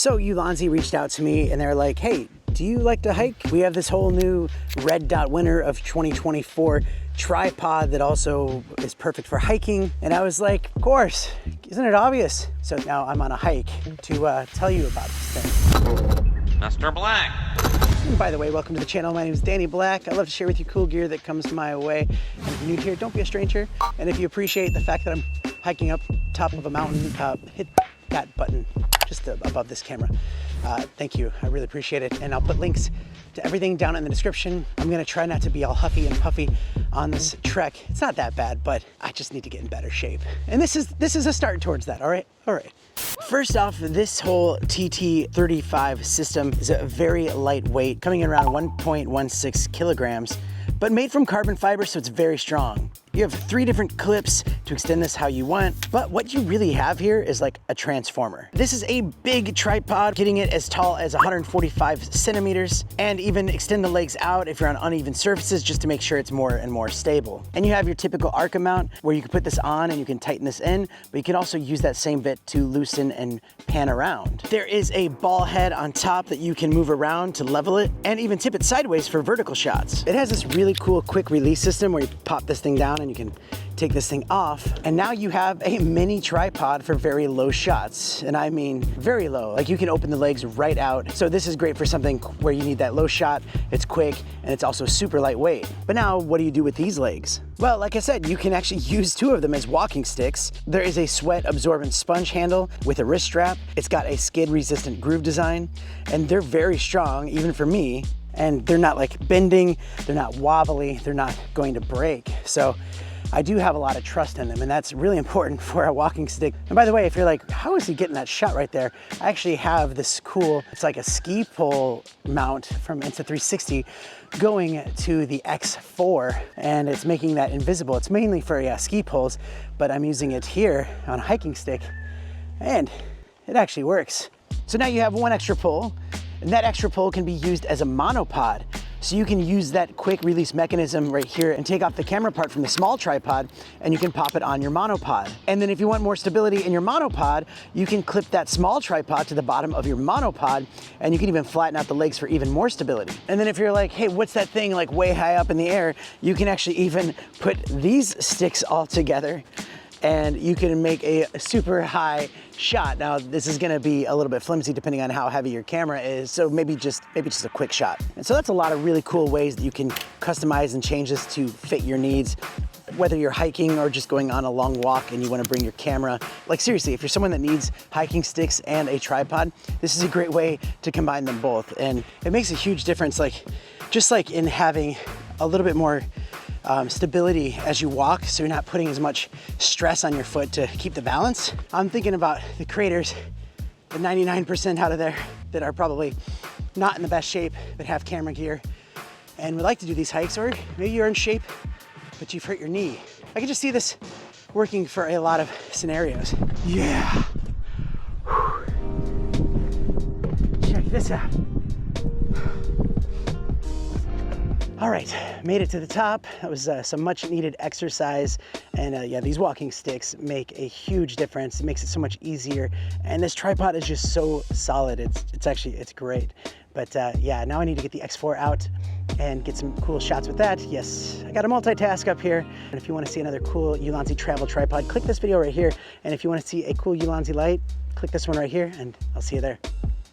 So Ulanzi reached out to me and they're like, hey, do you like to hike? We have this whole new red dot winner of 2024 tripod that also is perfect for hiking. And I was like, of course, isn't it obvious? So now I'm on a hike to tell you about this thing. Mr. Black. And by the way, welcome to the channel. My name is Danny Black. I love to share with you cool gear that comes my way. And if you're new here, don't be a stranger. And if you appreciate the fact that I'm hiking up top of a mountain, hit that button just above this camera. Thank you, I really appreciate it. And I'll put links to everything down in the description. I'm gonna try not to be all huffy and puffy on this trek. It's not that bad, but I just need to get in better shape. And this is a start towards that, all right? All right. First off, this whole TT35 system is a very lightweight, coming in around 1.16 kilograms, but made from carbon fiber, so it's very strong. You have 3 different clips to extend this how you want, but what you really have here is like a transformer. This is a big tripod, getting it as tall as 145 centimeters, and even extend the legs out if you're on uneven surfaces just to make sure it's more and more stable. And you have your typical Arca mount where you can put this on and you can tighten this in, but you can also use that same bit to loosen and pan around. There is a ball head on top that you can move around to level it and even tip it sideways for vertical shots. It has this really cool quick release system where you pop this thing down and you can take this thing off, and now you have a mini tripod for very low shots. And I mean very low, like you can open the legs right out. So this is great for something where you need that low shot, it's quick, and it's also super lightweight. But now what do you do with these legs? Well, like I said, you can actually use 2 of them as walking sticks. There is a sweat absorbent sponge handle with a wrist strap. It's got a skid resistant groove design, and they're very strong, even for me. And they're not like bending, they're not wobbly, they're not going to break. So I do have a lot of trust in them, and that's really important for a walking stick. And by the way, if you're like, how is he getting that shot right there? I actually have this cool, it's like a ski pole mount from Insta360 going to the X4, and it's making that invisible. It's mainly for ski poles, but I'm using it here on a hiking stick, and it actually works. So now you have 1 extra pole, and that extra pole can be used as a monopod. So you can use that quick release mechanism right here and take off the camera part from the small tripod, and you can pop it on your monopod. And then if you want more stability in your monopod, you can clip that small tripod to the bottom of your monopod, and you can even flatten out the legs for even more stability. And then if you're like, hey, what's that thing like way high up in the air? You can actually even put these sticks all together, and you can make a super high shot. Now, this is gonna be a little bit flimsy depending on how heavy your camera is, so maybe just a quick shot. And so that's a lot of really cool ways that you can customize and change this to fit your needs, whether you're hiking or just going on a long walk and you wanna bring your camera. Like seriously, if you're someone that needs hiking sticks and a tripod, this is a great way to combine them both. And it makes a huge difference, just like in having a little bit more stability as you walk, so you're not putting as much stress on your foot to keep the balance. I'm thinking about the creators, the 99% out of there that are probably not in the best shape, but have camera gear and would like to do these hikes, or maybe you're in shape, but you've hurt your knee. I can just see this working for a lot of scenarios. Yeah. Check this out. All right, made it to the top. That was some much needed exercise. And yeah, these walking sticks make a huge difference. It makes it so much easier. And this tripod is just so solid. It's great. But yeah, now I need to get the X4 out and get some cool shots with that. Yes, I got a multitask up here. And if you want to see another cool Ulanzi travel tripod, click this video right here. And if you want to see a cool Ulanzi light, click this one right here, and I'll see you there.